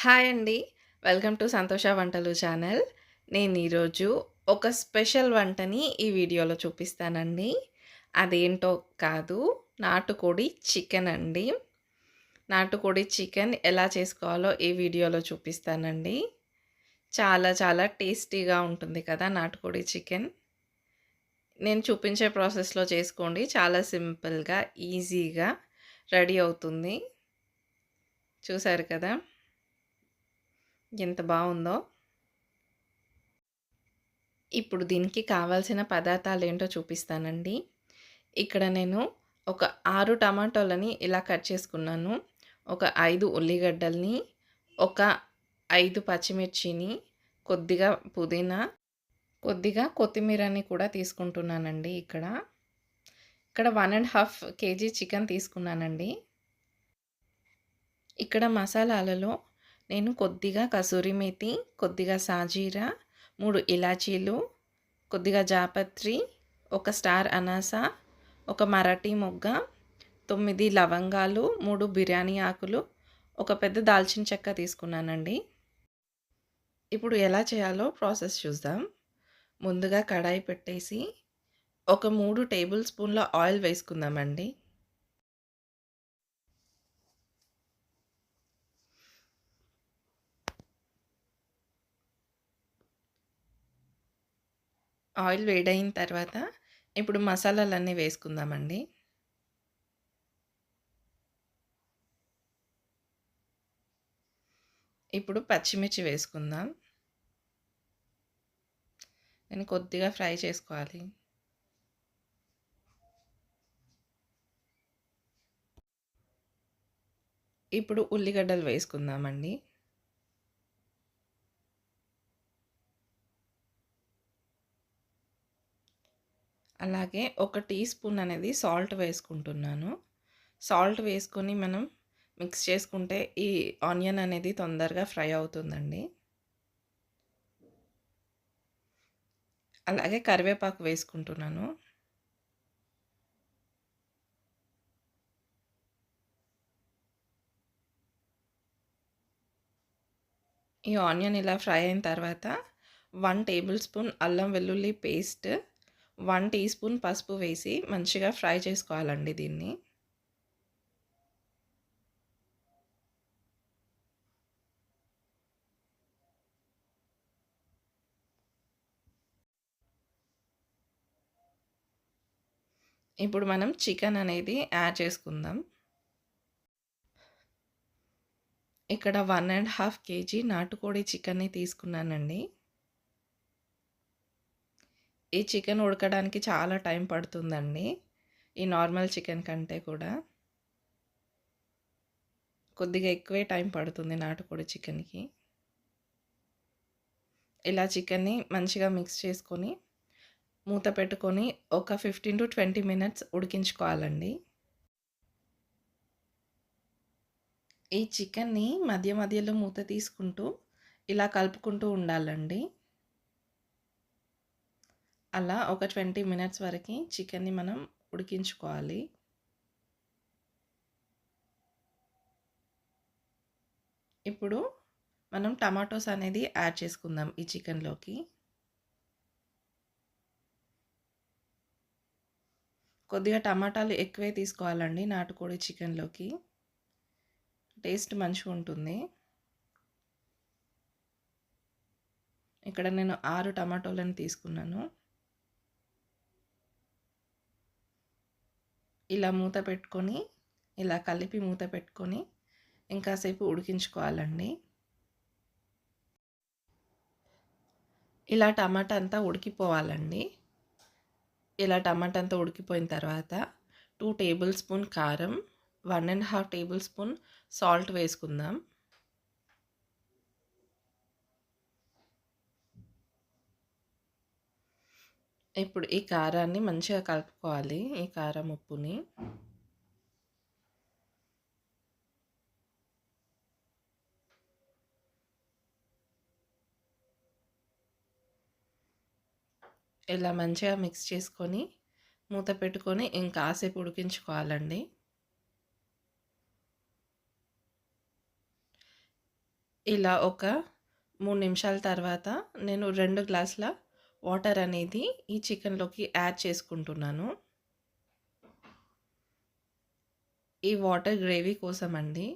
Hi అండి. Welcome to సంతోష వంటలు ఛానల్. నేను ఈరోజు ఒక స్పెషల్ వంటని ఈ వీడియోలో చూపిస్తానండి. అదేంటో కాదు, నాటుకోడి చికెన్ అండి. నాటుకోడి చికెన్ ఎలా చేసుకోవాలో ఈ వీడియోలో చూపిస్తానండి. చాలా చాలా టేస్టీగా ఉంటుంది కదా నాటుకోడి చికెన్. నేను చూపించే ప్రాసెస్‌లో చేసుకోండి. చాలా సింపుల్‌గా, ఈజీగా రెడీ అవుతుంది. చూసారు కదా! ఎంత బావుందో. ఇప్పుడు దీనికి కావాల్సిన పదార్థాలేంటో చూపిస్తానండి. ఇక్కడ నేను ఒక 6 టమాటోలని ఇలా కట్ చేసుకున్నాను. ఒక 5 ఉల్లిగడ్డల్ని, ఒక 5 పచ్చిమిర్చిని, కొద్దిగా పుదీనా, కొద్దిగా కొత్తిమీరని కూడా తీసుకుంటున్నానండి ఇక్కడ. ఇక్కడ 1½ కేజీ చికెన్ తీసుకున్నానండి. ఇక్కడ మసాలాలలో నేను కొద్దిగా కసూరి మేతి, కొద్దిగా సాజీరా, 3 ఇలాచీలు, కొద్దిగా జాపత్రి, ఒక స్టార్ అనాస, ఒక మరాఠీ మొగ్గ, 9 లవంగాలు, 3 బిర్యానీ ఆకులు, ఒక పెద్ద దాల్చిన చెక్క తీసుకున్నానండి. ఇప్పుడు ఎలా చేయాలో ప్రాసెస్ చూద్దాం. ముందుగా కడాయి పెట్టేసి ఒక 3 టేబుల్ స్పూన్ల ఆయిల్ వేసుకుందామండి. ఆయిల్ వేడైన తర్వాత ఇప్పుడు మసాలాలన్నీ వేసుకుందామండి. ఇప్పుడు పచ్చిమిర్చి వేసుకుందాం. నేను కొద్దిగా ఫ్రై చేసుకోవాలి. ఇప్పుడు ఉల్లిగడ్డలు వేసుకుందామండి. అలాగే ఒక టీ స్పూన్ అనేది సాల్ట్ వేసుకుంటున్నాను. సాల్ట్ వేసుకొని మనం మిక్స్ చేసుకుంటే ఈ ఆనియన్ అనేది తొందరగా ఫ్రై అవుతుందండి. అలాగే కరివేపాకు వేసుకుంటున్నాను. ఈ ఆనియన్ ఇలా ఫ్రై అయిన తర్వాత 1 టేబుల్ స్పూన్ అల్లం వెల్లుల్లి పేస్ట్, 1 టీ స్పూన్ పసుపు వేసి మంచిగా ఫ్రై చేసుకోవాలండి దీన్ని. ఇప్పుడు మనం చికెన్ అనేది యాడ్ చేసుకుందాం. ఇక్కడ 1½ కేజీ నాటుకోడి చికెన్‌ని తీసుకున్నానండి. ఈ చికెన్ ఉడకడానికి చాలా టైం పడుతుందండి. ఈ నార్మల్ చికెన్ కంటే కూడా. కొద్దిగా ఎక్కువే టైం పడుతుంది నాటుకోడి చికెన్‌కి. ఇలా చికెన్‌ని మంచిగా మిక్స్ చేసుకొని, మూత పెట్టుకొని ఒక 15-20 మినిట్స్ ఉడికించుకోవాలండి. ఈ చికెన్‌ని మధ్య మధ్యలో మూత తీసుకుంటూ ఇలా కలుపుకుంటూ ఉండాలండి. అలా ఒక 20 మినిట్స్ వరకి చికెన్‌ని మనం ఉడికించుకోవాలి. ఇప్పుడు మనం టమాటోస్ అనేది యాడ్ చేసుకుందాం ఈ చికెన్‌లోకి. కొద్దిగా టమాటాలు ఎక్కువే తీసుకోవాలండి నాటుకోడి చికెన్‌లోకి. టేస్ట్ మంచిగుంటుంది. ఇక్కడ నేను 6 టమాటోలను తీసుకున్నాను. ఇలా మూత పెట్టుకొని, ఇలా కలిపి మూత పెట్టుకొని ఇంకాసేపు ఉడికించుకోవాలండి. ఇలా టమాటా అంతా ఉడికిపోవాలండి. ఇలా టమాటా అంతా ఉడికిపోయిన తర్వాత 2 టేబుల్ స్పూన్ కారం, 1½ టేబుల్ స్పూన్ సాల్ట్ వేసుకుందాం. ఇప్పుడు ఈ కారాన్ని మంచిగా కలుపుకోవాలి. ఈ కారం, ఉప్పుని. ఇలా మంచిగా మిక్స్ చేసుకొని, మూత పెట్టుకొని ఇంకాసేపు ఉడికించుకోవాలండి. ఇలా ఒక 3 నిమిషాల తర్వాత నేను 2 గ్లాసుల వాటర్ అనేది ఈ చికెన్‌లోకి యాడ్ చేసుకుంటున్నాను. ఈ వాటర్ గ్రేవీ కోసమండి.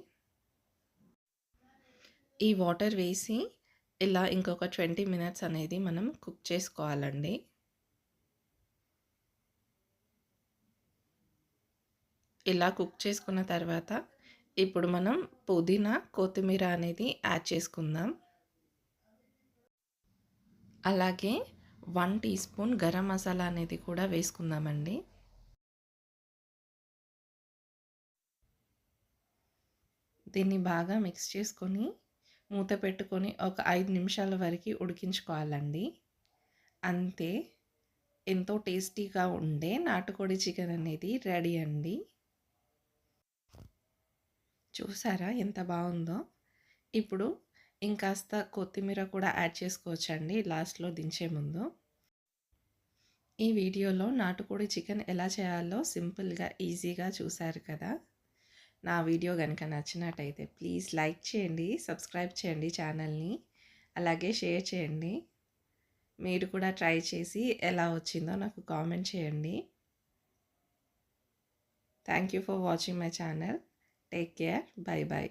ఈ వాటర్ వేసి ఇలా ఇంకొక 20 మినిట్స్ అనేది మనం కుక్ చేసుకోవాలండి. ఇలా కుక్ చేసుకున్న తర్వాత ఇప్పుడు మనం పుదీనా, కొత్తిమీర అనేది యాడ్ చేసుకుందాం. అలాగే 1 టీ స్పూన్ గరం మసాలా అనేది కూడా వేసుకుందామండి. దీన్ని బాగా మిక్స్ చేసుకొని మూత పెట్టుకొని ఒక 5 నిమిషాల వరకు ఉడికించుకోవాలండి. అంతే. ఎంతో టేస్టీగా ఉండే నాటుకోడి చికెన్ అనేది రెడీ అండి. చూసారా ఎంత బాగుందో? ఇప్పుడు ఇంకాస్త కొత్తిమీర కూడా యాడ్ చేసుకోవచ్చండి లాస్ట్‌లో దించే ముందు. ఈ వీడియోలో నాటుకోడి చికెన్ ఎలా చేయాలో సింపుల్‌గా, ఈజీగా చూసారు కదా! నా వీడియో గనుక నచ్చినట్టయితే ప్లీజ్ లైక్ చేయండి, సబ్స్క్రైబ్ చేయండి ఛానల్‌ని. అలాగే షేర్ చేయండి. మీరు కూడా ట్రై చేసి ఎలా వచ్చిందో నాకు కామెంట్ చేయండి. Thank you for watching my channel. Take care. By by.